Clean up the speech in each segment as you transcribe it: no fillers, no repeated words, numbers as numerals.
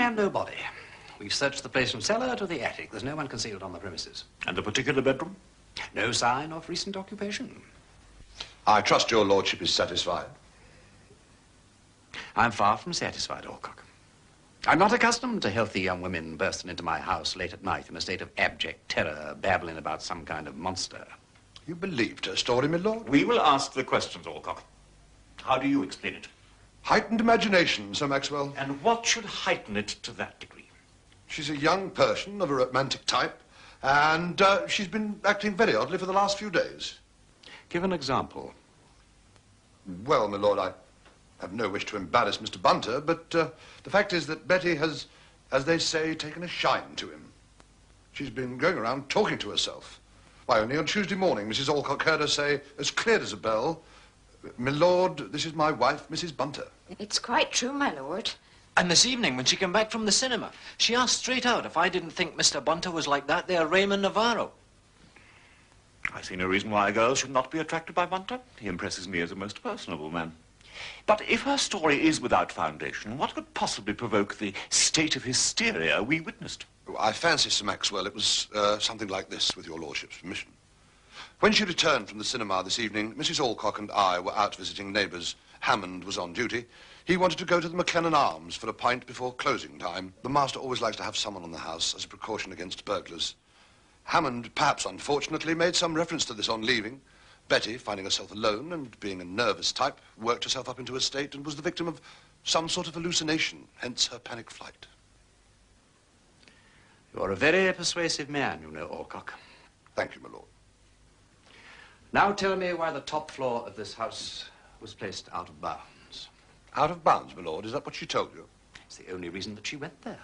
man, no body. We've searched the place from cellar to the attic. There's no one concealed on the premises. And the particular bedroom? No sign of recent occupation. I trust your lordship is satisfied. I'm far from satisfied, Alcock. I'm not accustomed to healthy young women bursting into my house late at night in a state of abject terror, babbling about some kind of monster. You believed her story, my lord? We will ask the questions, Alcock. How do you explain it? Heightened imagination, Sir Maxwell. And what should heighten it to that degree? She's a young Persian of a romantic type, and she's been acting very oddly for the last few days. Give an example. Well, my lord, I have no wish to embarrass Mr. Bunter, but the fact is that Betty has, as they say, taken a shine to him. She's been going around talking to herself. Why, only on Tuesday morning, Mrs. Alcock heard her say, as clear as a bell, "My lord, this is my wife, Mrs. Bunter." It's quite true, my lord. And this evening, when she came back from the cinema, she asked straight out if I didn't think Mr. Bunter was like that there Raymond Navarro. I see no reason why a girl should not be attracted by Bunter. He impresses me as a most personable man. But if her story is without foundation, what could possibly provoke the state of hysteria we witnessed? I fancy, Sir Maxwell, it was something like this, with your lordship's permission. When she returned from the cinema this evening, Mrs. Alcock and I were out visiting neighbours. Hammond was on duty. He wanted to go to the McKennan Arms for a pint before closing time. The master always likes to have someone on the house as a precaution against burglars. Hammond, perhaps unfortunately, made some reference to this on leaving. Betty, finding herself alone and being a nervous type, worked herself up into a state and was the victim of some sort of hallucination, hence her panic flight. You're a very persuasive man, you know, Alcock. Thank you, my lord. Now tell me why the top floor of this house was placed out of bounds. Out of bounds, my lord? Is that what she told you? It's the only reason that she went there.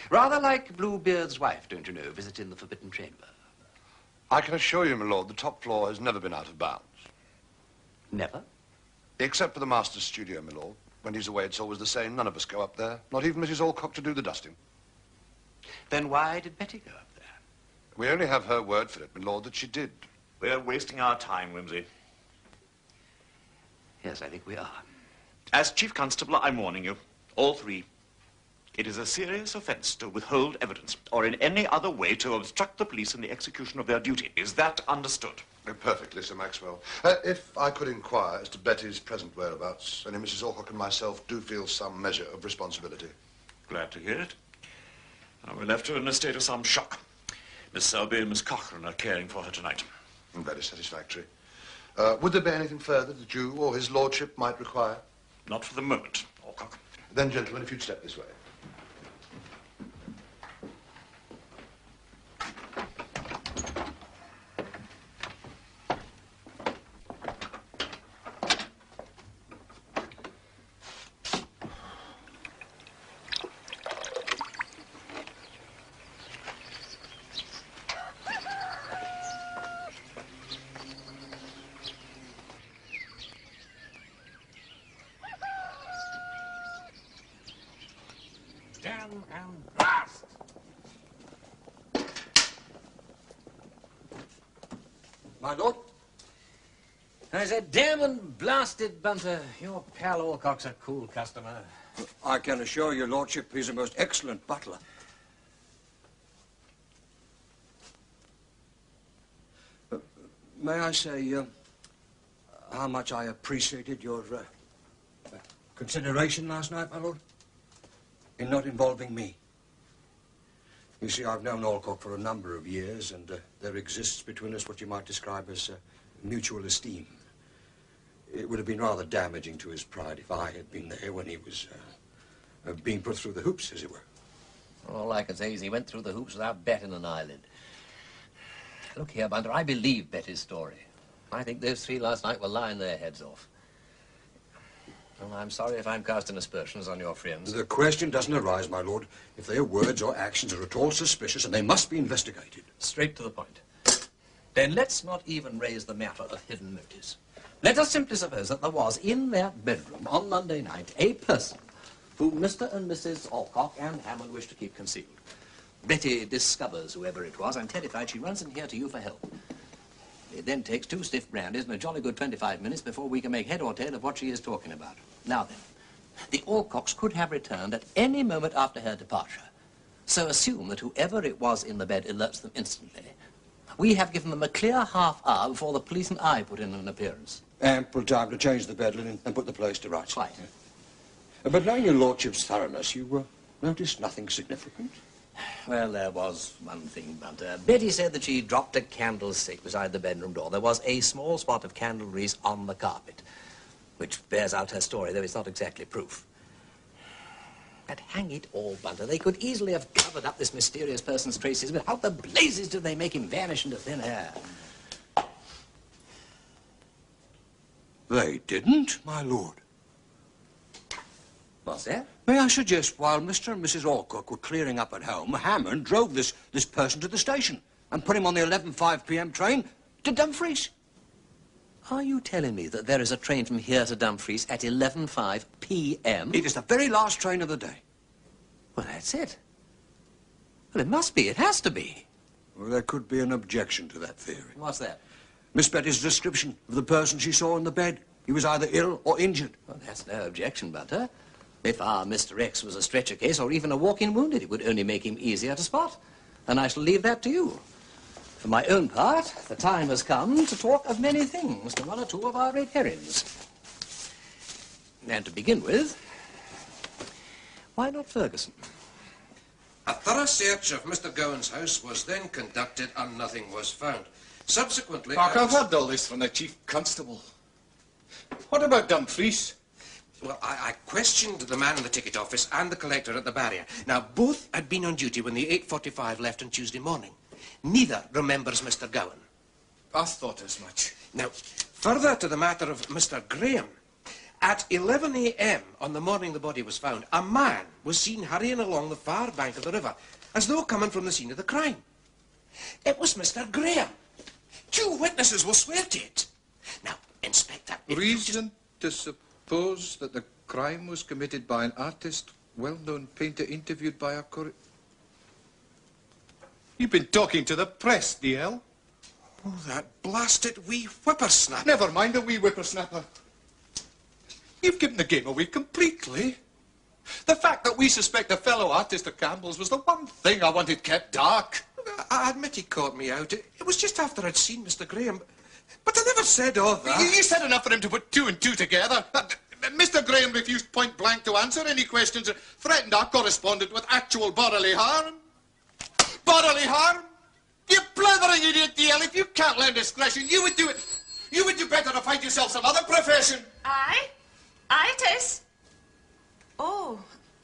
Rather like Bluebeard's wife, don't you know, visiting the Forbidden Chamber. I can assure you, my lord, the top floor has never been out of bounds. Never? Except for the master's studio, my lord. When he's away, it's always the same. None of us go up there. Not even Mrs. Alcock to do the dusting. Then why did Betty go up there? We only have her word for it, my lord, that she did. We're wasting our time, Wimsey. Yes, I think we are. As Chief Constable, I'm warning you, all three. It is a serious offence to withhold evidence or in any other way to obstruct the police in the execution of their duty. Is that understood? Perfectly, Sir Maxwell. If I could inquire as to Betty's present whereabouts, only Mrs. Alcock and myself do feel some measure of responsibility. Glad to hear it. We left her in a state of some shock. Miss Selby and Miss Cochrane are caring for her tonight. Very satisfactory. Would there be anything further that you or his lordship might require? Not for the moment, Alcock. Then, gentlemen, if you'd step this way. Damn and blast! My lord? I said, damn and blasted, Bunter. Your pal Alcock's a cool customer. I can assure your lordship he's a most excellent butler. May I say how much I appreciated your consideration last night, my lord, in not involving me. You see, I've known Alcock for a number of years, and there exists between us what you might describe as mutual esteem. It would have been rather damaging to his pride if I had been there when he was being put through the hoops, as it were. All I can say is he went through the hoops without batting an eyelid. Look here, Bunter, I believe Betty's story. I think those three last night were lying their heads off. Well, I'm sorry if I'm casting aspersions on your friends. The question doesn't arise, my lord, if their words or actions are at all suspicious, and they must be investigated. Straight to the point. Then let's not even raise the matter of hidden motives. Let us simply suppose that there was in that bedroom on Monday night a person whom Mr. and Mrs. Alcock and Hammond wish to keep concealed. Betty discovers whoever it was and terrified, she runs in here to you for help. It then takes 2 stiff brandies and a jolly good 25 minutes before we can make head or tail of what she is talking about. Now then, The Alcocks could have returned at any moment after her departure. So assume that whoever it was in the bed alerts them instantly. We have given them a clear half hour before the police and I put in an appearance. Ample time to change the bed linen and put the place to rights. Quite. But knowing your lordship's thoroughness, you noticed nothing significant? Well, there was one thing, but Betty said that she dropped a candlestick beside the bedroom door. There was a small spot of candle grease on the carpet, which bears out her story, though it's not exactly proof. But hang it all, Bunter, they could easily have covered up this mysterious person's traces, but how the blazes did they make him vanish into thin air? They didn't, my lord. What's that? May I suggest, while Mr. and Mrs. Alcock were clearing up at home, Hammond drove this person to the station and put him on the 11:05 p.m. train to Dumfries. Are you telling me that there is a train from here to Dumfries at 11:05 p.m.? It is the very last train of the day. Well, that's it. Well, it must be. It has to be. Well, there could be an objection to that theory. What's that? Miss Betty's description of the person she saw in the bed. He was either ill or injured. Well, that's no objection, Bunter. If our Mr. X was a stretcher case or even a walk-in wounded, it would only make him easier to spot. And I shall leave that to you. For my own part, the time has come to talk of many things to one or two of our red herrings. And to begin with, why not Ferguson? A thorough search of Mr. Gowan's house was then conducted and nothing was found. Subsequently... Park, I've heard all this from the Chief Constable. What about Dumfries? Well, I questioned the man in the ticket office and the collector at the barrier. Now, both had been on duty when the 8:45 left on Tuesday morning. Neither remembers Mr. Gowan. I thought as much. Now, further to the matter of Mr. Graham, at 11 a.m. on the morning the body was found, a man was seen hurrying along the far bank of the river, as though coming from the scene of the crime. It was Mr. Graham. 2 witnesses will swear to it. Now, Inspector... Reason to suppose that the crime was committed by an artist, well-known painter interviewed by our You've been talking to the press, DL. Oh, that blasted wee whippersnapper. Never mind the wee whippersnapper. You've given the game away completely. The fact that we suspect a fellow artist of Campbell's was the one thing I wanted kept dark. I admit he caught me out. It was just after I'd seen Mr. Graham. But I never said all that. You said enough for him to put 2 and 2 together. Mr. Graham refused point blank to answer any questions and threatened our correspondent with actual bodily harm. Bodily harm? You blithering idiot, DL. If you can't learn discretion, you would do it. You would do better to find yourself some other profession. Aye? Aye, it is. Oh,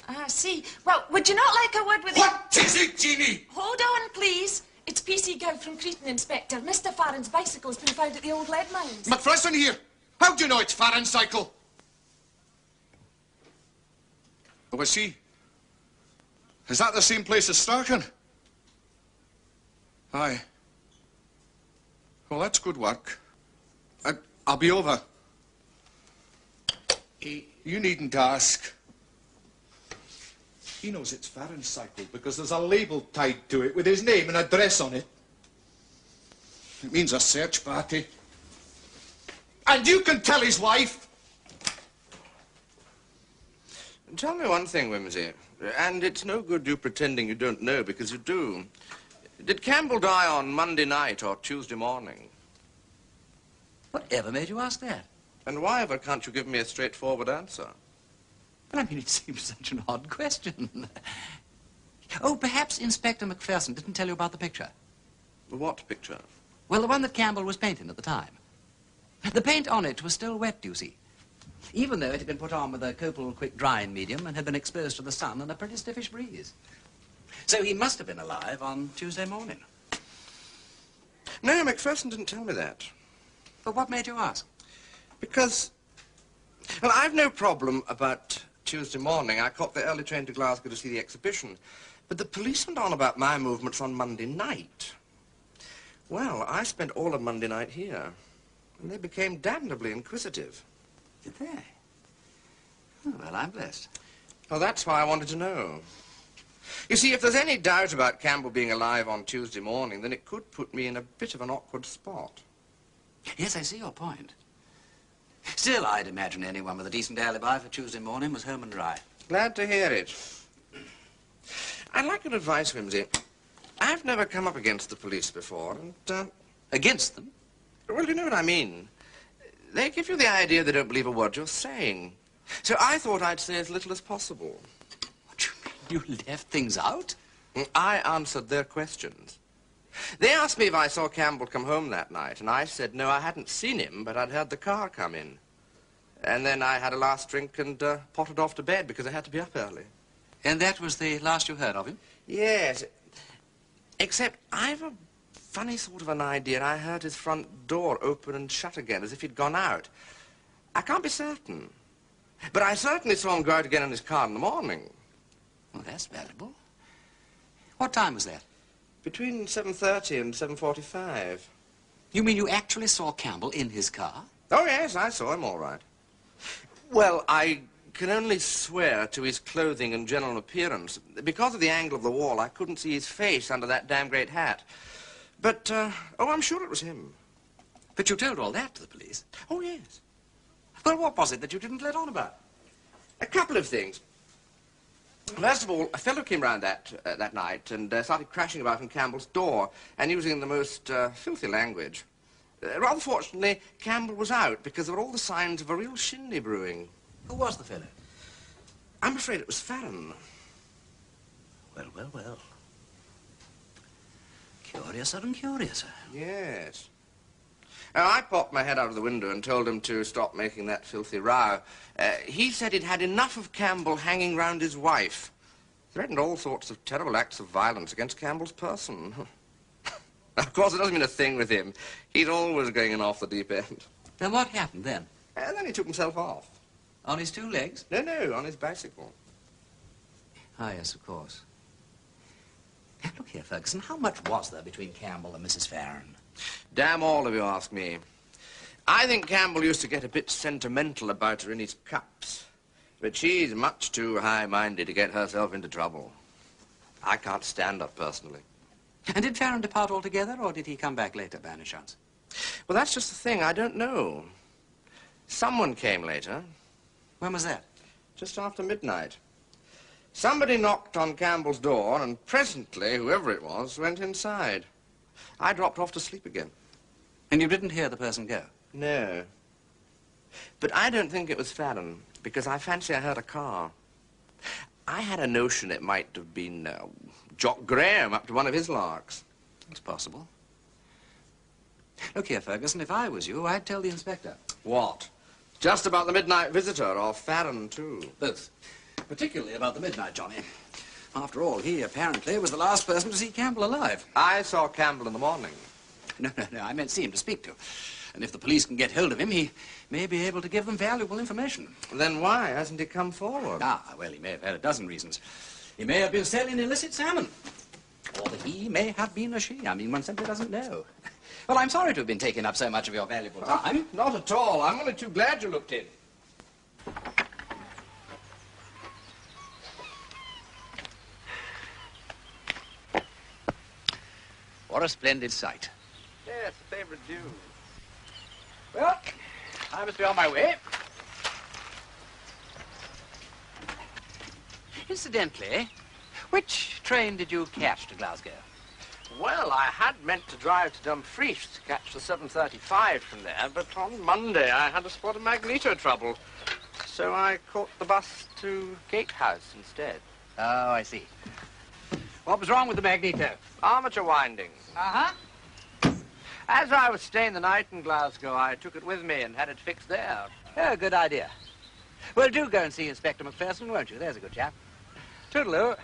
I see. Well, would you not like a word with... What is it, Jeannie? Hold on, please. It's PC Gow from Cretan, Inspector. Mr. Farron's bicycle's been found at the old lead mines. McPherson here. How do you know it's Farron's cycle? Oh, I see. Is that the same place as Starkin? Aye. Well, that's good work. I'll be over. You needn't ask. He knows it's Farron's cycle because there's a label tied to it with his name and address on it. It means a search party. And you can tell his wife. Tell me one thing, Wimsey, and it's no good you pretending you don't know, because you do. Did Campbell die on Monday night or Tuesday morning? Whatever made you ask that? And why ever can't you give me a straightforward answer? Well, I mean, it seems such an odd question. Oh, perhaps Inspector McPherson didn't tell you about the picture. What picture? Well, the one that Campbell was painting at the time. The paint on it was still wet, you see, even though it had been put on with a copal quick drying medium and had been exposed to the sun and a pretty stiffish breeze. So he must have been alive on Tuesday morning. No, McPherson didn't tell me that. But what made you ask? Because, well, I've no problem about Tuesday morning. I caught the early train to Glasgow to see the exhibition. But the police went on about my movements on Monday night. Well, I spent all of Monday night here, and they became damnably inquisitive. Did they? Oh, well, I'm blessed. Well, that's why I wanted to know. You see, if there's any doubt about Campbell being alive on Tuesday morning, then it could put me in a bit of an awkward spot. Yes, I see your point. Still, I'd imagine anyone with a decent alibi for Tuesday morning was home and dry. Glad to hear it. I'd like your advice, Wimsey. I've never come up against the police before, and, Against them? well, you know what I mean. They give you the idea they don't believe a word you're saying. So I thought I'd say as little as possible. What do you mean? You left things out? I answered their questions. They asked me if I saw Campbell come home that night, and I said no, I hadn't seen him, but I'd heard the car come in. And then I had a last drink and potted off to bed because I had to be up early. And that was the last you heard of him? Yes, except I've a funny sort of an idea. I heard his front door open and shut again, as if he'd gone out. I can't be certain. But I certainly saw him go out again in his car in the morning. Well, that's valuable. What time was that? Between 7:30 and 7:45. You mean you actually saw Campbell in his car? Oh, yes, I saw him all right. Well, I can only swear to his clothing and general appearance. Because of the angle of the wall, I couldn't see his face under that damn great hat. But, oh, I'm sure it was him. But you told all that to the police? Oh, yes. Well, what was it that you didn't let on about? A couple of things. First of all, a fellow came round that night and started crashing about in Campbell's door and using the most filthy language. Rather fortunately, Campbell was out because there were all the signs of a real shindy brewing. Who was the fellow? I'm afraid it was Farron. Well, well, well. Curiouser and curiouser. Yes. Now, I popped my head out of the window and told him to stop making that filthy row. He said he'd had enough of Campbell hanging round his wife. Threatened all sorts of terrible acts of violence against Campbell's person. Of course, it doesn't mean a thing with him. He's always going in off the deep end. Then what happened then? And then he took himself off. On his two legs? No, on his bicycle. Ah, yes, of course. Look here, Ferguson, how much was there between Campbell and Mrs. Farron? Damn all of you ask me. I think Campbell used to get a bit sentimental about her in his cups. But she's much too high-minded to get herself into trouble. I can't stand her personally. And did Farron depart altogether, or did he come back later, by any chance? Well, that's just the thing. I don't know. Someone came later. When was that? Just after midnight. Somebody knocked on Campbell's door, and presently, whoever it was, went inside. I dropped off to sleep again. And you didn't hear the person go? No. But I don't think it was Farron, because I fancy I heard a car. I had a notion it might have been Jock Graham up to one of his larks. It's possible. Look here, Ferguson, if I was you, I'd tell the inspector. What? Just about the midnight visitor, or Farron, too? Both. Particularly about the midnight Johnny. After all, he apparently was the last person to see Campbell alive. I saw Campbell in the morning. No, I meant see him to speak to. And if the police can get hold of him, he may be able to give them valuable information. Then why hasn't he come forward? Ah, well, he may have had a dozen reasons. He may have been selling illicit salmon. Or he may have been a she. I mean, one simply doesn't know. Well, I'm sorry to have been taking up so much of your valuable time. Not at all. I'm only too glad you looked in. What a splendid sight. Yes, a favorite view. Well, I must be on my way. Incidentally, which train did you catch to Glasgow? Well, I had meant to drive to Dumfries to catch the 7:35 from there, but on Monday I had a spot of magneto trouble. So I caught the bus to Gatehouse instead. Oh, I see. What was wrong with the magneto? Armature winding. Uh-huh. As I was staying the night in Glasgow, I took it with me and had it fixed there. Oh, good idea. Well, do go and see Inspector McPherson, won't you? There's a good chap. Toodaloo.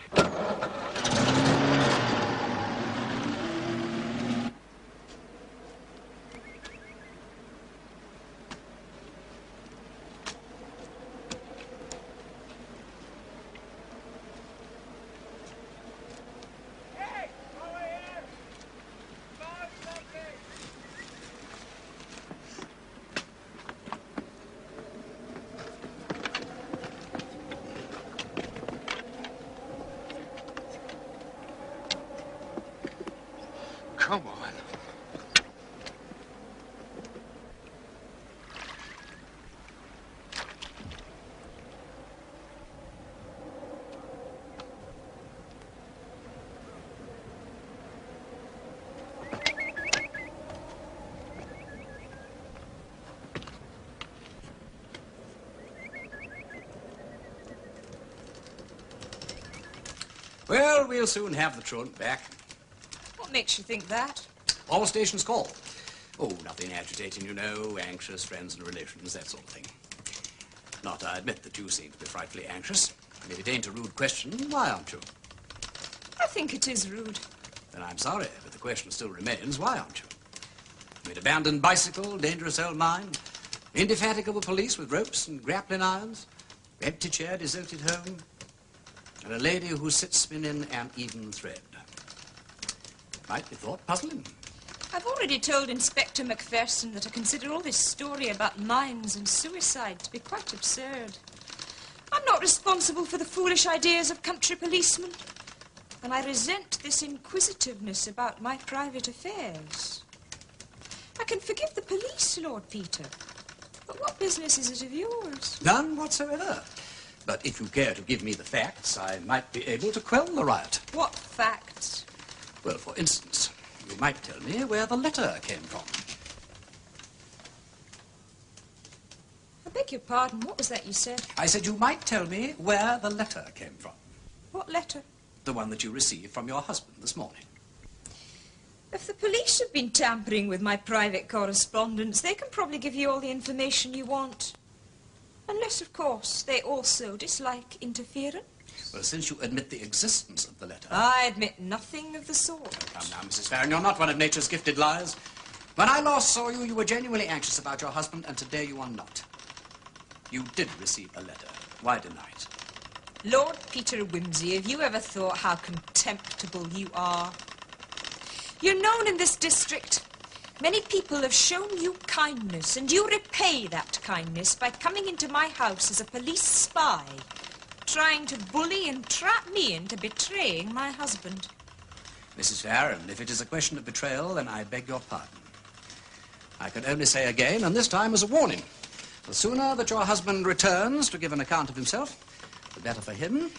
Well, we'll soon have the truant back. What makes you think that? All stations call. Oh, nothing agitating, you know. Anxious friends and relations, that sort of thing. Not, I admit that you seem to be frightfully anxious. And if it ain't a rude question, why aren't you? I think it is rude. Then I'm sorry, but the question still remains, why aren't you? An abandoned bicycle, dangerous old mine, indefatigable police with ropes and grappling irons, empty chair, deserted home, and a lady who sits spinning an even thread. Might be thought puzzling. I've already told Inspector Macpherson that I consider all this story about mines and suicide to be quite absurd. I'm not responsible for the foolish ideas of country policemen, and I resent this inquisitiveness about my private affairs. I can forgive the police, Lord Peter, but what business is it of yours? None whatsoever. But if you care to give me the facts, I might be able to quell the riot. What facts? Well, for instance, you might tell me where the letter came from. I beg your pardon, what was that you said? I said you might tell me where the letter came from. What letter? The one that you received from your husband this morning. If the police have been tampering with my private correspondence, they can probably give you all the information you want. Unless, of course, they also dislike interference. Well, since you admit the existence of the letter... I admit nothing of the sort. Come now, Mrs. Farron, you're not one of nature's gifted liars. When I last saw you, you were genuinely anxious about your husband, and today you are not. You did receive a letter. Why deny it? Lord Peter Wimsey, have you ever thought how contemptible you are? You're known in this district. Many people have shown you kindness, and you repay that kindness by coming into my house as a police spy, trying to bully and trap me into betraying my husband. Mrs. Farron, if it is a question of betrayal, then I beg your pardon. I can only say again, and this time as a warning, the sooner that your husband returns to give an account of himself, the better for him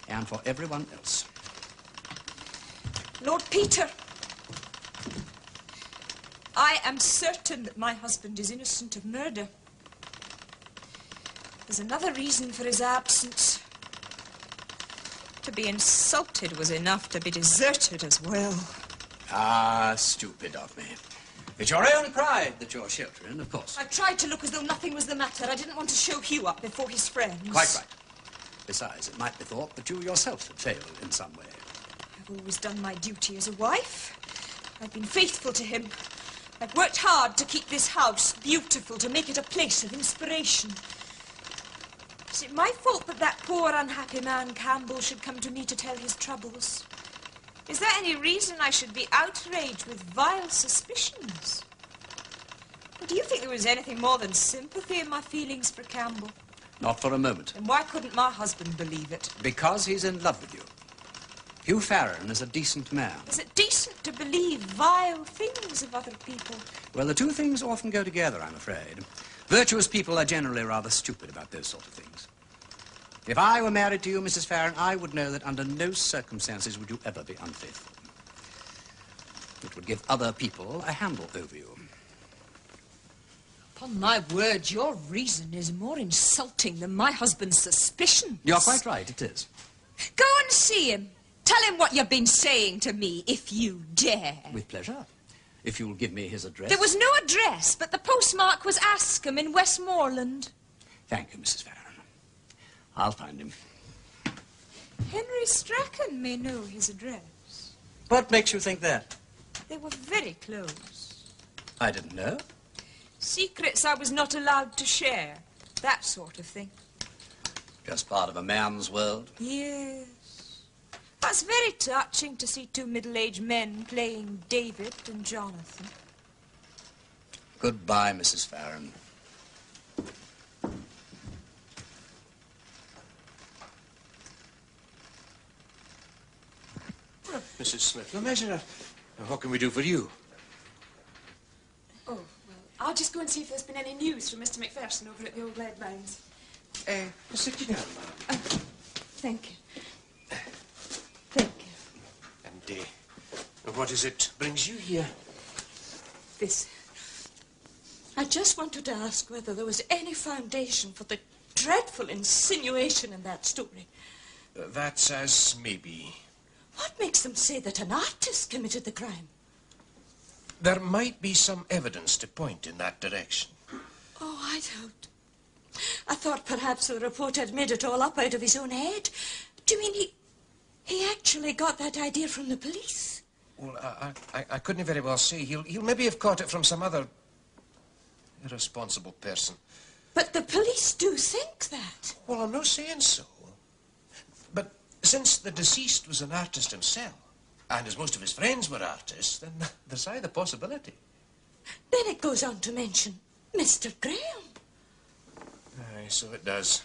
and for everyone else. Lord Peter, I am certain that my husband is innocent of murder. There's another reason for his absence. To be insulted was enough to be deserted as well. Ah, stupid of me. It's your own pride that you're sheltering, of course. I tried to look as though nothing was the matter. I didn't want to show Hugh up before his friends. Quite right. Besides, it might be thought that you yourself had failed in some way. I've always done my duty as a wife. I've been faithful to him. I've worked hard to keep this house beautiful, to make it a place of inspiration. Is it my fault that that poor, unhappy man, Campbell, should come to me to tell his troubles? Is there any reason I should be outraged with vile suspicions? Or do you think there was anything more than sympathy in my feelings for Campbell? Not for a moment. And why couldn't my husband believe it? Because he's in love with you. Hugh Farron is a decent man. Is it decent to believe vile things of other people? Well, the two things often go together, I'm afraid. Virtuous people are generally rather stupid about those sort of things. If I were married to you, Mrs. Farron, I would know that under no circumstances would you ever be unfaithful. It would give other people a handle over you. Upon my word, your reason is more insulting than my husband's suspicions. You're quite right, it is. Go and see him. Tell him what you've been saying to me, if you dare. With pleasure. If you'll give me his address. There was no address, but the postmark was Askham in Westmoreland. Thank you, Mrs. Farron. I'll find him. Henry Strachan may know his address. What makes you think that? They were very close. I didn't know. Secrets I was not allowed to share. That sort of thing. Just part of a man's world. Yes. That's very touching to see two middle-aged men playing David and Jonathan. Goodbye, Mrs. Farron. Mrs. Smith, the measure. What can we do for you? Oh, well, I'll just go and see if there's been any news from Mr. Macpherson over at the old lead mines. Sit you down, ma'am. Thank you. Thank you. And what is it brings you here? This. I just wanted to ask whether there was any foundation for the dreadful insinuation in that story. That's as maybe. What makes them say that an artist committed the crime? There might be some evidence to point in that direction. Oh, I don't. I thought perhaps the reporter had made it all up out of his own head. Do you mean he actually got that idea from the police? Well, I couldn't very well say. He'll maybe have caught it from some other irresponsible person. But the police do think that. Well, I'm not saying so. But since the deceased was an artist himself, and as most of his friends were artists, then there's either possibility. Then it goes on to mention Mr. Graham. Aye, so it does.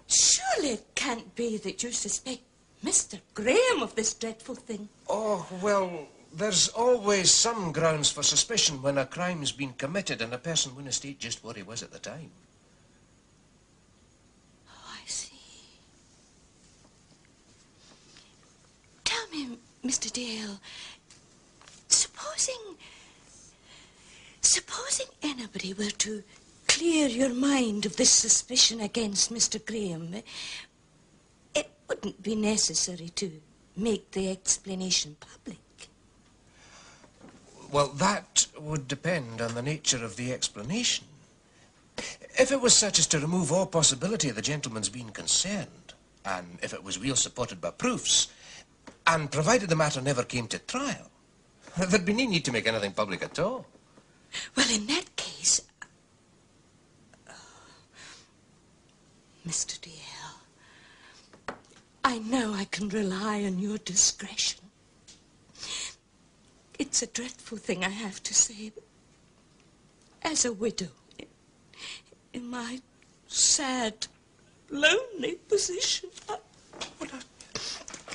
Surely it can't be that you suspect Mr. Graham of this dreadful thing. Oh, well, there's always some grounds for suspicion when a crime's been committed and a person wouldn't state just what he was at the time. Oh, I see. Tell me, Mr. Dale, supposing anybody were to clear your mind of this suspicion against Mr. Graham, it wouldn't be necessary to make the explanation public. Well, that would depend on the nature of the explanation. If it was such as to remove all possibility of the gentleman's being concerned, and if it was real supported by proofs, and provided the matter never came to trial, there'd be no need to make anything public at all. Well, in that case, Mr. Dale, I know I can rely on your discretion. It's a dreadful thing I have to say, but as a widow, in my sad, lonely position,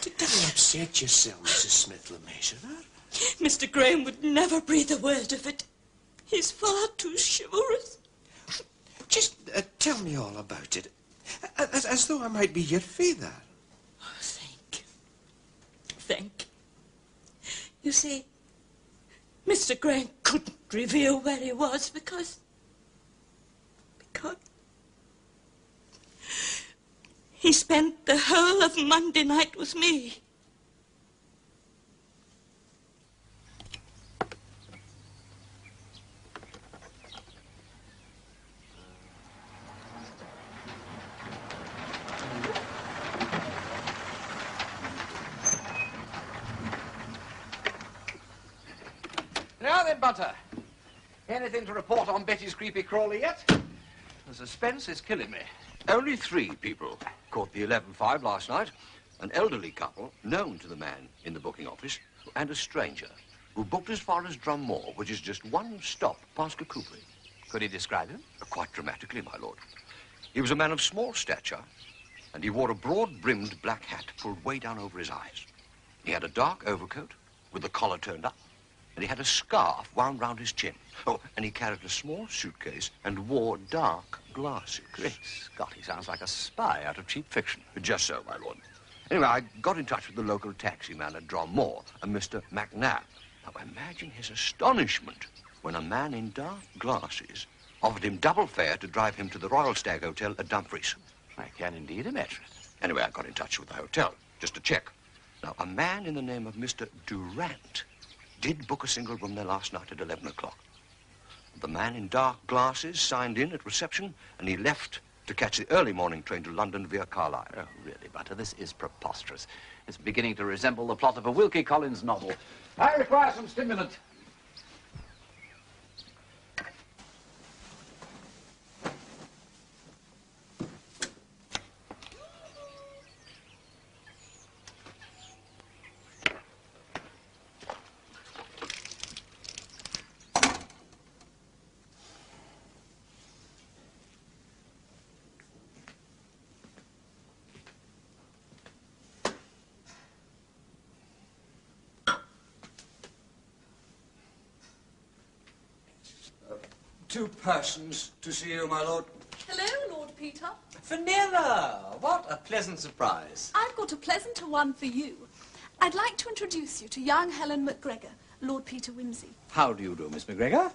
Don't upset yourself, Mrs. Smith LeMessurier. Mr. Graham would never breathe a word of it. He's far too chivalrous. Just tell me all about it, as though I might be your father. Oh, thank you. Thank you. You see, Mr. Graham couldn't reveal where he was because he spent the whole of Monday night with me. Now then, Butter. Anything to report on Betty's creepy crawler yet? The suspense is killing me. Only 3 people caught the 11.5 last night. An elderly couple, known to the man in the booking office, and a stranger, who booked as far as Drummore, which is just 1 stop past Cooperi. Could he describe him? Quite dramatically, my lord. He was a man of small stature, and he wore a broad-brimmed black hat pulled way down over his eyes. He had a dark overcoat with the collar turned up, and he had a scarf wound round his chin. Oh, and he carried a small suitcase and wore dark glasses. Great Scott, he sounds like a spy out of cheap fiction. Just so, my lord. Anyway, I got in touch with the local taxi man at Drummore, a Mr. McNabb. Now, imagine his astonishment when a man in dark glasses offered him double fare to drive him to the Royal Stag Hotel at Dumfries. I can indeed imagine it. Anyway, I got in touch with the hotel, just to check. Now, a man in the name of Mr. Durant did book a single room there last night at 11 o'clock. The man in dark glasses signed in at reception, and he left to catch the early morning train to London via Carlisle. Oh, really, Butter, this is preposterous. It's beginning to resemble the plot of a Wilkie Collins novel. I require some stimulant. Two persons to see you, my lord. Hello, Lord Peter. Vanilla! What a pleasant surprise. I've got a pleasanter one for you. I'd like to introduce you to young Helen MacGregor, Lord Peter Wimsey. How do you do, Miss MacGregor?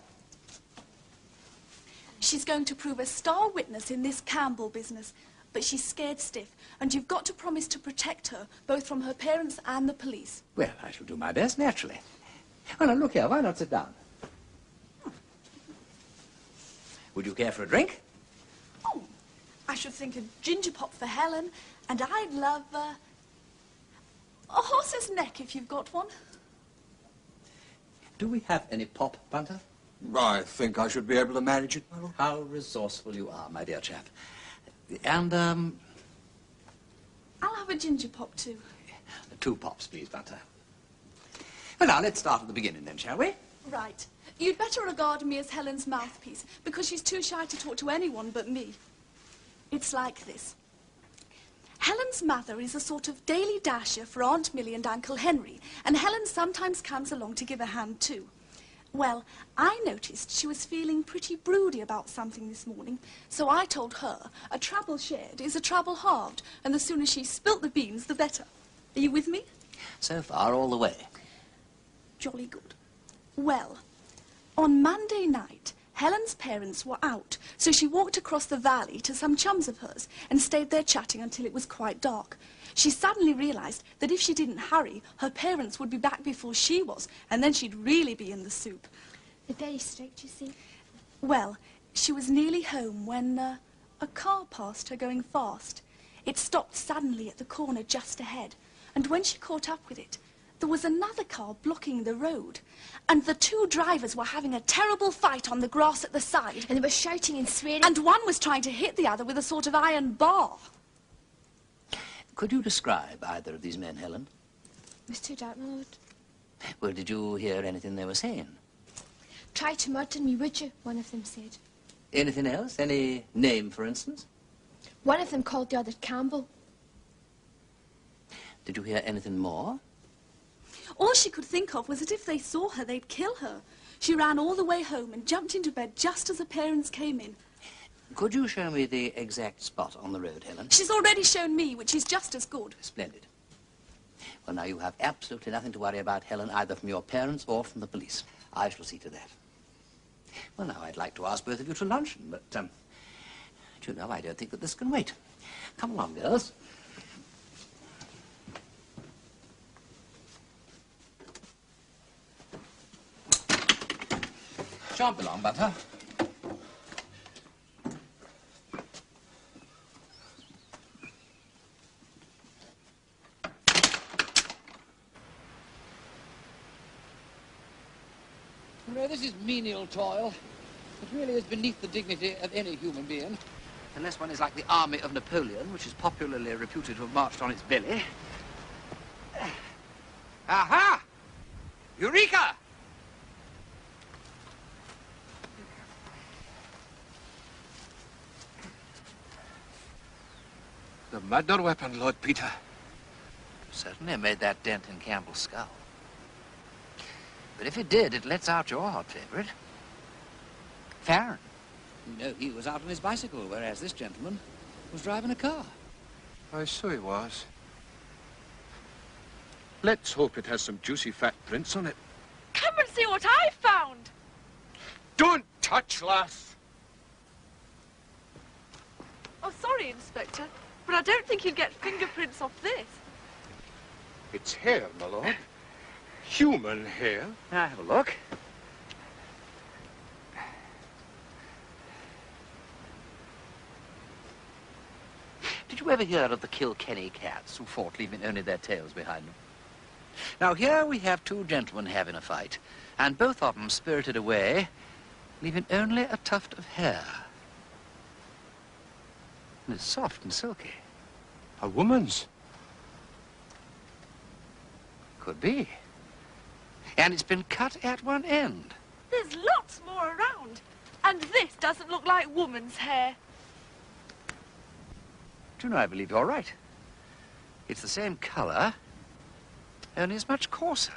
She's going to prove a star witness in this Campbell business. but she's scared stiff, and you've got to promise to protect her, both from her parents and the police. Well, I shall do my best, naturally. Well, now, look here, why not sit down? Would you care for a drink? Oh, I should think a ginger pop for Helen, and I'd love a horse's neck if you've got one. Do we have any pop, Bunter? I think I should be able to manage it, my lord. How resourceful you are, my dear chap. And, I'll have a ginger pop, too. 2 pops, please, Bunter. Well, now, let's start at the beginning, then, shall we? Right. You'd better regard me as Helen's mouthpiece, because she's too shy to talk to anyone but me. It's like this. Helen's mother is a sort of daily dasher for Aunt Millie and Uncle Henry, and Helen sometimes comes along to give a hand, too. Well, I noticed she was feeling pretty broody about something this morning, so I told her a trouble shared is a trouble halved, and the sooner she spilt the beans, the better. Are you with me? So far, all the way. Jolly good. Well, on Monday night, Helen's parents were out, so she walked across the valley to some chums of hers and stayed there chatting until it was quite dark. She suddenly realised that if she didn't hurry, her parents would be back before she was, and then she'd really be in the soup. They're very strict, you see. Well, she was nearly home when a car passed her going fast. It stopped suddenly at the corner just ahead, and when she caught up with it, there was another car blocking the road, and the 2 drivers were having a terrible fight on the grass at the side. And they were shouting and swearing. And one was trying to hit the other with a sort of iron bar. Could you describe either of these men, Helen? It was too dark, my lord. Well, did you hear anything they were saying? Try to murder me, would you? One of them said. Anything else? Any name, for instance? One of them called the other Campbell. Did you hear anything more? All she could think of was that if they saw her, they'd kill her. She ran all the way home and jumped into bed just as her parents came in. Could you show me the exact spot on the road, Helen? She's already shown me, which is just as good. Splendid. Well, now, you have absolutely nothing to worry about, Helen, either from your parents or from the police. I shall see to that. Well, now, I'd like to ask both of you to luncheon, but, do you know, I don't think that this can wait. Come along, girls. Shan't be long, Bunter. No, this is menial toil. It really is beneath the dignity of any human being. Unless one is like the army of Napoleon, which is popularly reputed to have marched on its belly. Aha! Eureka! The murder weapon, Lord Peter. Certainly made that dent in Campbell's skull. But if it did, it lets out your hot favourite. Farron. No, he was out on his bicycle, whereas this gentleman was driving a car. I so he was. Let's hope it has some juicy fat prints on it. Come and see what I found. Don't touch, lass. Oh, sorry, Inspector, but I don't think you'd get fingerprints off this. It's hair, my lord. Human hair. Now, have a look. Did you ever hear of the Kilkenny cats who fought, leaving only their tails behind them? Now, here we have 2 gentlemen having a fight, and both of them spirited away, leaving only a tuft of hair. And it's soft and silky. A woman's. Could be. And it's been cut at one end. There's lots more around. And this doesn't look like woman's hair. Do you know, I believe you're right. It's the same colour, only it's much coarser.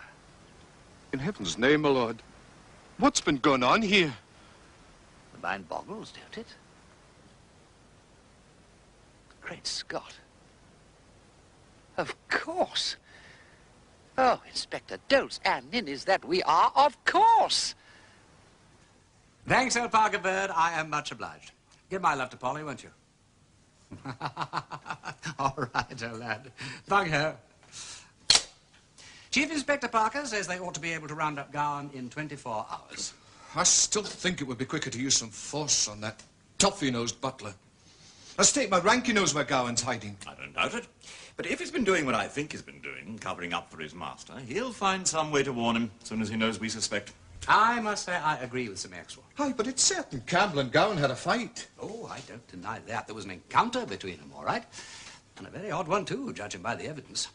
In heaven's name, my lord, what's been going on here? The mind boggles, don't it? Great Scott. Of course. Oh, Inspector, dolts and ninnies that we are, of course. Thanks, old Parker Bird. I am much obliged. Give my love to Polly, won't you? All right, old lad. Bugho. Chief Inspector Parker says they ought to be able to round up Gowan in 24 hours. I still think it would be quicker to use some force on that toffee-nosed butler. I stake my rank he knows where Gowan's hiding. I don't doubt it. But if he's been doing what I think he's been doing, covering up for his master, he'll find some way to warn him as soon as he knows we suspect. I must say I agree with Sir Maxwell. Aye, but it's certain Campbell and Gowan had a fight. Oh, I don't deny that. There was an encounter between them, all right. And a very odd one, too, judging by the evidence.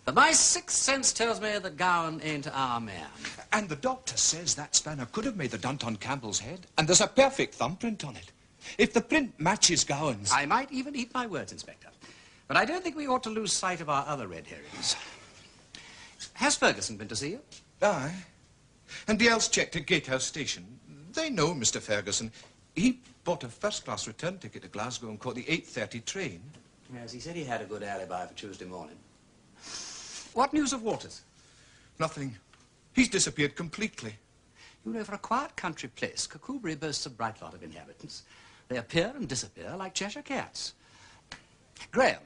But my sixth sense tells me that Gowan ain't our man. And the doctor says that spanner could have made the dent on Campbell's head. And there's a perfect thumbprint on it. If the print matches Gowan's... I might even eat my words, Inspector. But I don't think we ought to lose sight of our other red herrings. Has Ferguson been to see you? Aye. And the else checked at Gatehouse Station. They know Mr. Ferguson. He bought a first-class return ticket to Glasgow and caught the 8:30 train. Yes, he said he had a good alibi for Tuesday morning. What news of Walters? Nothing. He's disappeared completely. You know, for a quiet country place, Kirkcudbright boasts a bright lot of inhabitants. They appear and disappear like Cheshire cats. Graham,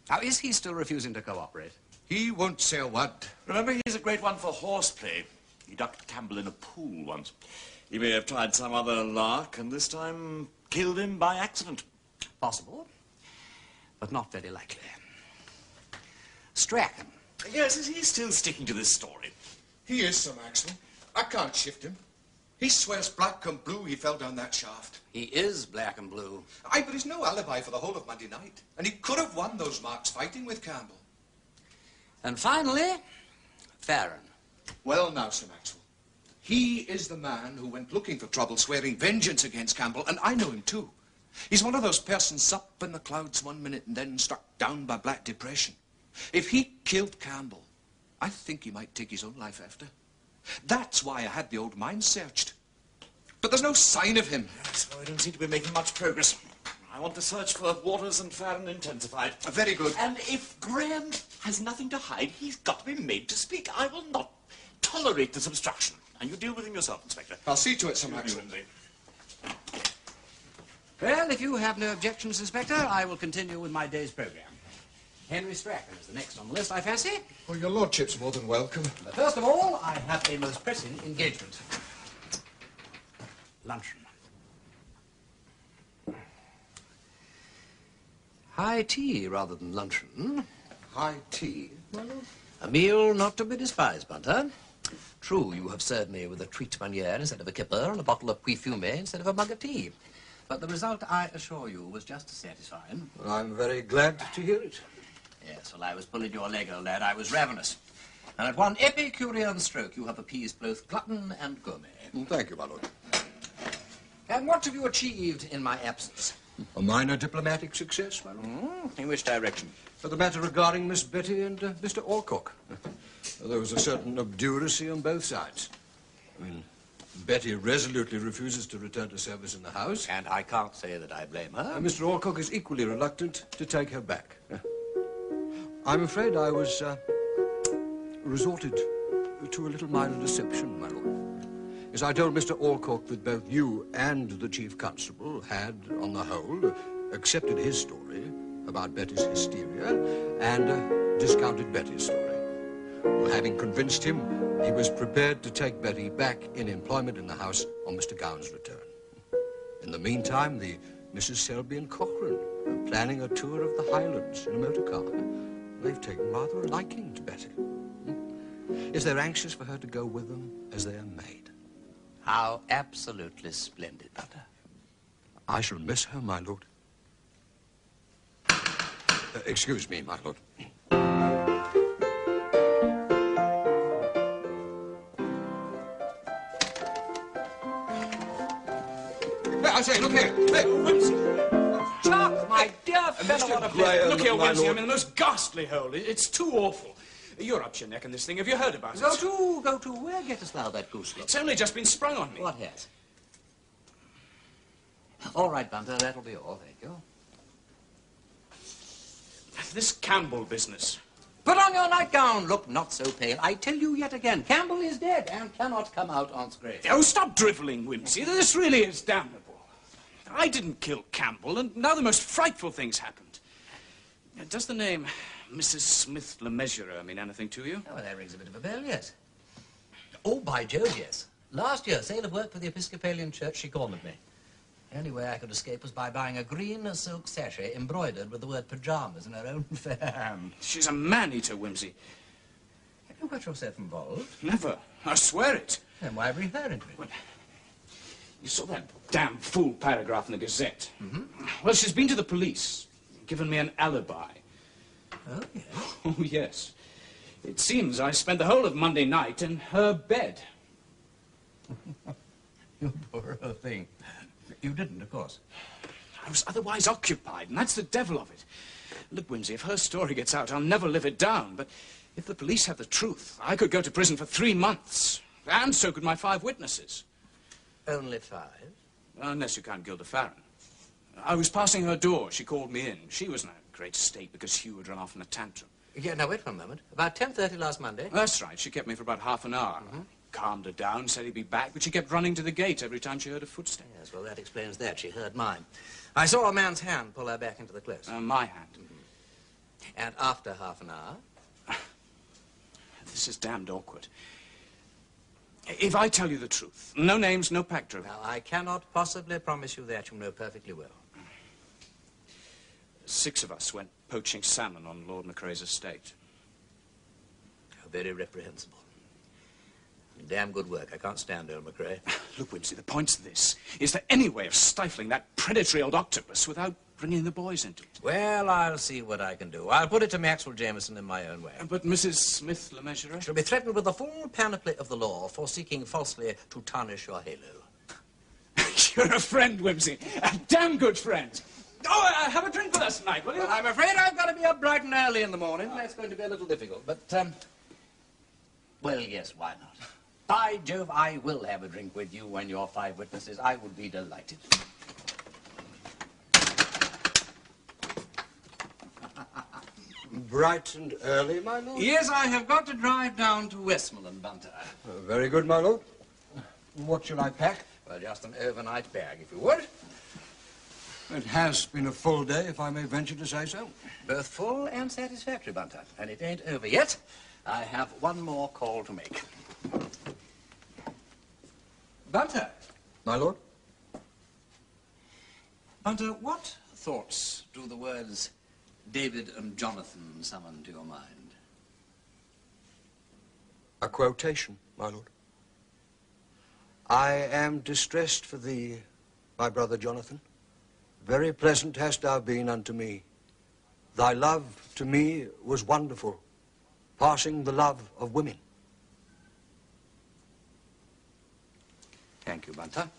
now is he still refusing to cooperate? He won't say a word. Remember, he's a great one for horseplay. He ducked Campbell in a pool once. He may have tried some other lark, and this time killed him by accident. Possible, but not very likely. Strachan. Yes, is he still sticking to this story? He is, Sir Maxwell. I can't shift him. He swears black and blue he fell down that shaft. He is black and blue. Aye, but he's no alibi for the whole of Monday night. And he could have won those marks fighting with Campbell. And finally, Farron. Well now, Sir Maxwell. He is the man who went looking for trouble, swearing vengeance against Campbell, and I know him too. He's one of those persons up in the clouds one minute and then struck down by black depression. If he killed Campbell, I think he might take his own life after. That's why I had the old mine searched. But there's no sign of him. Yes, well, we don't seem to be making much progress. I want the search for Waters and Farron intensified. Very good. And if Graham has nothing to hide, he's got to be made to speak. I will not tolerate this obstruction. And you deal with him yourself, Inspector. I'll see to it, Sir Maxwell. Well, if you have no objections, Inspector, I will continue with my day's program. Henry Strachan is the next on the list, I fancy. Well, your lordship's more than welcome. But first of all, I have a most pressing engagement. Luncheon. High tea rather than luncheon. High tea? A meal not to be despised, Bunter. True, you have served me with a treat manière instead of a kipper and a bottle of puy fumé instead of a mug of tea. But the result, I assure you, was just as satisfying. Well, I'm very glad to hear it. Yes, well, I was pulling your leg, old lad. I was ravenous. And at one Epicurean stroke, you have appeased both glutton and gourmet. Thank you, my lord. And what have you achieved in my absence? A minor diplomatic success, my lord. In which direction? For the matter regarding Miss Betty and Mr. Alcock. There was a certain obduracy on both sides. I mean, Betty resolutely refuses to return to service in the house. And I can't say that I blame her. And Mr. Alcock is equally reluctant to take her back. I'm afraid I was resorted to a little minor deception, my lord. As I told Mr. Alcock that both you and the chief constable had, on the whole, accepted his story about Betty's hysteria and discounted Betty's story. Well, having convinced him, he was prepared to take Betty back in employment in the house on Mr. Gowan's return. In the meantime, the Mrs. Selby and Cochrane are planning a tour of the Highlands in a motor car. They've taken rather a liking to Betty. Yes, they're anxious for her to go with them as their maid. How absolutely splendid, Bunter. I shall miss her, my lord. Excuse me, my lord. I say, look here. Hey, Wimsey. Chuck, my dear fellow, what a Graham, look here, my Wimsey, lord. I'm in the most ghastly hole. It's too awful. You're up to your neck in this thing. Have you heard about it? Go to, where gettest thou that goose look? It's only just been sprung on me. What has? All right, Bunter, that'll be all, thank you. This Campbell business. Put on your nightgown. Look not so pale. I tell you yet again, Campbell is dead and cannot come out unscathed. Oh, stop drivelling, Wimsey. This really is damnable. I didn't kill Campbell, and now the most frightful things happened. Does the name Mrs. Smith Le Mesurier mean anything to you? Oh, well, that rings a bit of a bell, yes. Oh, by Jove, yes. Last year, sale of work for the Episcopalian Church, she cornered me. The only way I could escape was by buying a green silk sachet embroidered with the word pyjamas in her own fair hand. She's a man-eater, Wimsey. Have you got yourself involved? Never. I swear it. Then why bring her into it? Well, you saw that damn fool paragraph in the Gazette. Mm-hmm. Well, she's been to the police, given me an alibi. Oh, yes? Oh, yes. It seems I spent the whole of Monday night in her bed. You poor old thing. You didn't, of course. I was otherwise occupied, and that's the devil of it. Look, Wimsey, if her story gets out, I'll never live it down. But if the police have the truth, I could go to prison for 3 months. And so could my 5 witnesses. Only 5? Unless you count Gilda Farron. I was passing her door. She called me in. She was in a great state because Hugh had run off in a tantrum. Yeah, now, wait for a moment. About 10:30 last Monday? That's right. She kept me for about half an hour. Mm-hmm. Calmed her down, said he'd be back, but she kept running to the gate every time she heard a footstep. Yes, well, that explains that. She heard mine. I saw a man's hand pull her back into the close. My hand. Mm-hmm. And after half an hour? This is damned awkward. If I tell you the truth, no names, no pack driven. Now, I cannot possibly promise you that. You know perfectly well. 6 of us went poaching salmon on Lord McRae's estate. Oh, very reprehensible. Damn good work. I can't stand old McRae. Look, Wimsey, the point's this. Is there any way of stifling that predatory old octopus without bringing the boys into it? Well, I'll see what I can do. I'll put it to Maxwell Jameson in my own way. But Mrs. Smith Le Mesurier? She'll be threatened with the full panoply of the law for seeking falsely to tarnish your halo. You're a friend, Wimsey. A damn good friend. Oh, have a drink with us tonight, will you? Well, I'm afraid I've got to be up bright and early in the morning. That's going to be a little difficult. But, well, yes, why not? By Jove, I will have a drink with you and your 5 witnesses. I would be delighted. Bright and early, my lord? Yes, I have got to drive down to Westmoreland, Bunter. Very good, my lord. What shall I pack? Well, just an overnight bag, if you would. It has been a full day, if I may venture to say so. Both full and satisfactory, Bunter. And it ain't over yet. I have one more call to make. Bunter. My lord? Bunter, what thoughts do the words David and Jonathan summon to your mind? A quotation, my lord. I am distressed for thee, my brother Jonathan. Very pleasant hast thou been unto me. Thy love to me was wonderful, passing the love of women. Thank you, Bunter.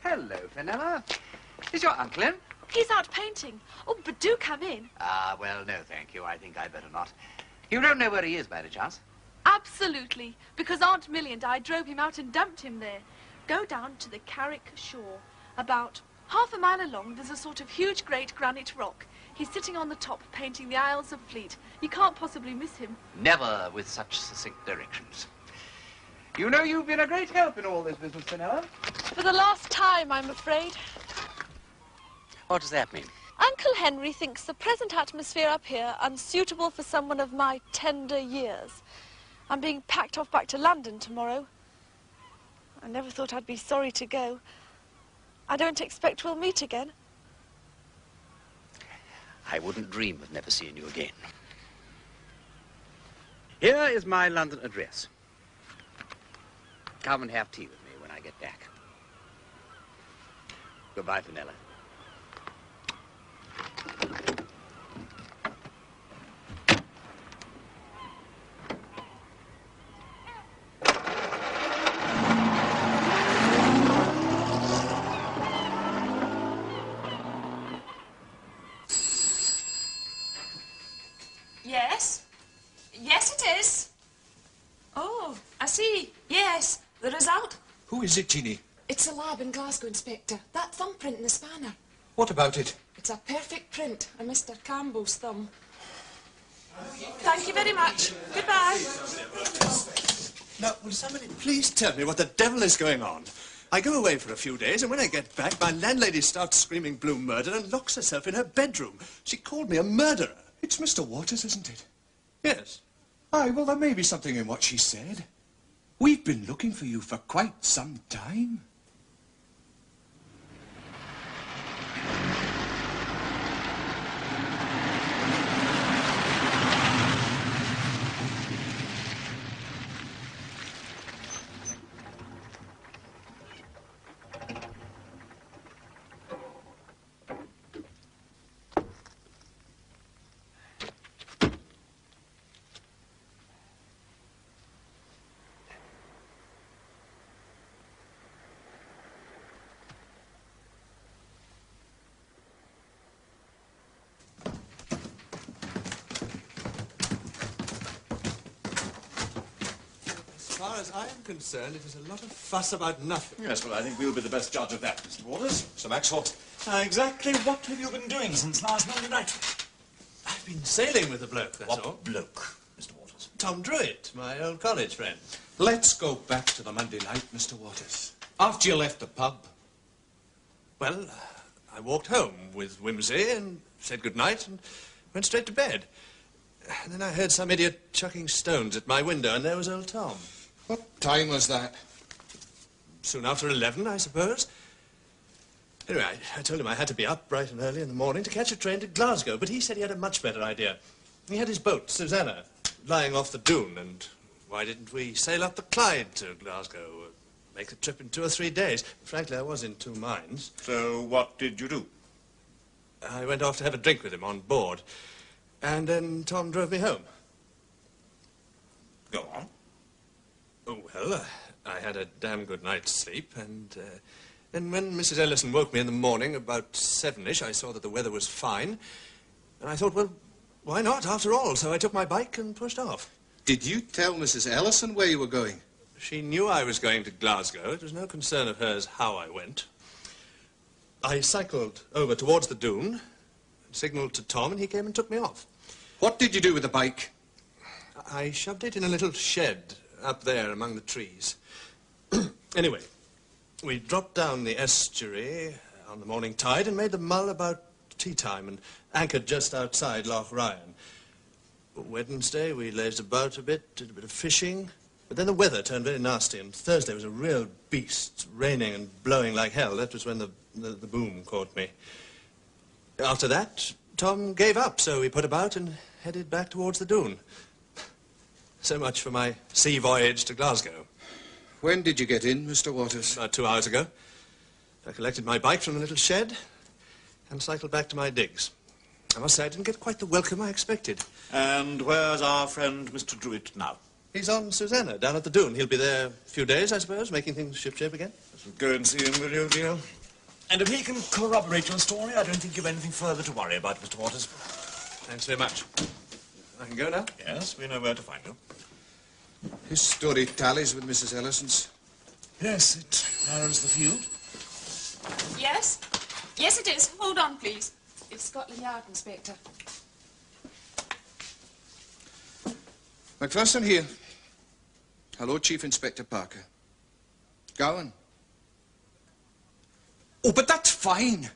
Hello, Fenella. Is your uncle in? He's out painting. Oh, but do come in. Ah, well, no, thank you. I think I'd better not. You don't know where he is, by any chance? Absolutely, because Aunt Millie and I drove him out and dumped him there. Go down to the Carrick shore. About half a mile along, there's a sort of huge, great granite rock. He's sitting on the top, painting the Isles of Fleet. You can't possibly miss him. Never with such succinct directions. You know you've been a great help in all this business, Fenella. For the last time, I'm afraid. What does that mean? Uncle Henry thinks the present atmosphere up here unsuitable for someone of my tender years. I'm being packed off back to London tomorrow. I never thought I'd be sorry to go. I don't expect we'll meet again. I wouldn't dream of never seeing you again. Here is my London address. Come and have tea with me when I get back. Goodbye, Fenella. Yes? Yes, it is. Oh, I see. Yes, the result. Who is it, Jeannie? It's a lab in Glasgow, Inspector. That thumbprint in the spanner. What about it? It's a perfect print of Mr. Campbell's thumb. Thank you very much. Goodbye. Now, will somebody please tell me what the devil is going on? I go away for a few days, and when I get back, my landlady starts screaming blue murder and locks herself in her bedroom. She called me a murderer. It's Mr. Waters, isn't it? Yes. Aye, well, there may be something in what she said. We've been looking for you for quite some time. As far as I am concerned, it is a lot of fuss about nothing. Yes, well, I think we'll be the best judge of that, Mr. Waters. Sir Maxwell. Exactly what have you been doing since last Monday night? I've been sailing with a bloke, that's all. What bloke, Mr. Waters? Tom Druitt, my old college friend. Let's go back to the Monday night, Mr. Waters. After you left the pub. Well, I walked home with Wimsey and said good night and went straight to bed. And then I heard some idiot chucking stones at my window, and there was old Tom. What time was that? Soon after 11, I suppose. Anyway, I told him I had to be up bright and early in the morning to catch a train to Glasgow, but he said he had a much better idea. He had his boat, Susanna, lying off the dune, and why didn't we sail up the Clyde to Glasgow? Make the trip in 2 or 3 days. Frankly, I was in two minds. So what did you do? I went off to have a drink with him on board, and then Tom drove me home. Go on. Oh, well, I had a damn good night's sleep, and then when Mrs. Ellison woke me in the morning, about 7-ish, I saw that the weather was fine, and I thought, well, why not, after all? So I took my bike and pushed off. Did you tell Mrs. Ellison where you were going? She knew I was going to Glasgow. It was no concern of hers how I went. I cycled over towards the dune, signalled to Tom, and he came and took me off. What did you do with the bike? I shoved it in a little shed up there among the trees. Anyway, we dropped down the estuary on the morning tide and made the Mull about tea time and anchored just outside Loch Ryan. Wednesday, we lazed about a bit, did a bit of fishing, but then the weather turned very nasty, and Thursday was a real beast, raining and blowing like hell. That was when the boom caught me. After that, Tom gave up, so we put about and headed back towards the dune. So much for my sea voyage to Glasgow. When did you get in, Mr. Waters? About 2 hours ago. I collected my bike from the little shed and cycled back to my digs. I must say I didn't get quite the welcome I expected. And where's our friend Mr. Druitt now? He's on Susanna, down at the dune. He'll be there a few days, I suppose, making things shipshape again. Go and see him, will you, dear? And if he can corroborate your story, I don't think you've anything further to worry about, Mr. Waters. Thanks very much. I can go now? Yes, we know where to find you. His story tallies with Mrs. Ellison's. Yes, it narrows the field. Yes? Yes, it is. Hold on, please. It's Scotland Yard, Inspector. McPherson here. Hello, Chief Inspector Parker. Gowan. Oh, but that's fine.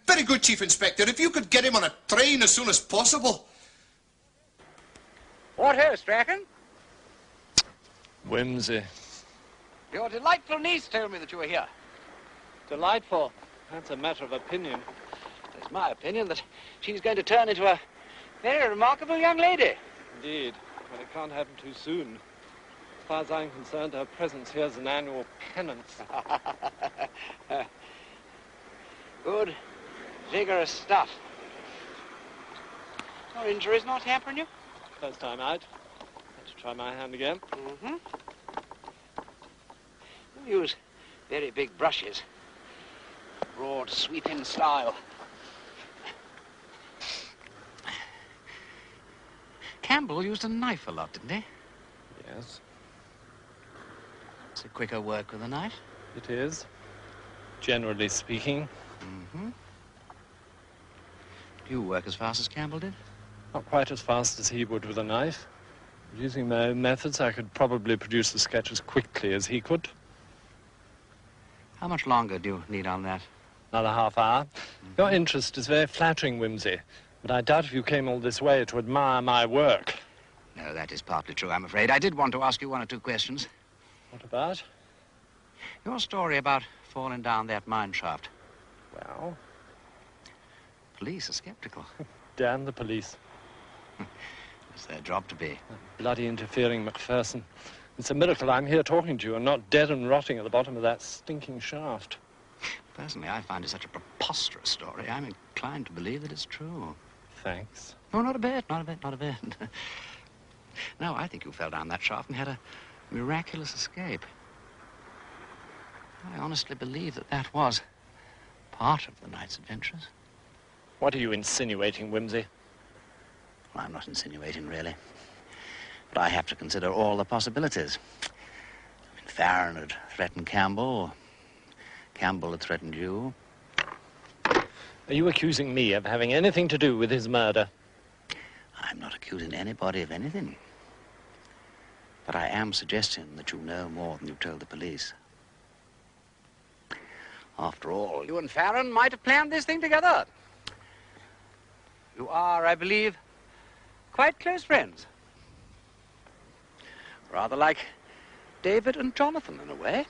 Very good, Chief Inspector. If you could get him on a train as soon as possible. What ho, Strachan? Wimsey. Your delightful niece told me that you were here. Delightful. That's a matter of opinion. It's my opinion that she's going to turn into a very remarkable young lady. Indeed, but it can't happen too soon. As far as I'm concerned, her presence here is an annual penance. Good, vigorous stuff. Your injury's not hampering you? First time out. Had to try my hand again. Mm-hmm. You use very big brushes. Broad, sweeping style. Campbell used a knife a lot, didn't he? Yes. It's a quicker work with a knife. It is, generally speaking. Mm-hmm. Do you work as fast as Campbell did? Not quite as fast as he would with a knife. Using my own methods, I could probably produce the sketch as quickly as he could. How much longer do you need on that? Another half hour. Mm-hmm. Your interest is very flattering, Wimsey, but I doubt if you came all this way to admire my work. No, that is partly true, I'm afraid. I did want to ask you one or two questions. What about? Your story about falling down that mine shaft. Well? Police are skeptical. Damn the police. It's their job to be. Bloody interfering Macpherson. It's a miracle I'm here talking to you and not dead and rotting at the bottom of that stinking shaft. Personally, I find it such a preposterous story. I'm inclined to believe that it's true. Thanks. No, not a bit, not a bit, not a bit. No, I think you fell down that shaft and had a miraculous escape. I honestly believe that that was part of the night's adventures. What are you insinuating, Wimsey? Well, I'm not insinuating, really. But I have to consider all the possibilities. I mean, Farron had threatened Campbell, or Campbell had threatened you. Are you accusing me of having anything to do with his murder? I'm not accusing anybody of anything. But I am suggesting that you know more than you told the police. After all, you and Farron might have planned this thing together. You are, I believe, quite close friends. Rather like David and Jonathan, in a way.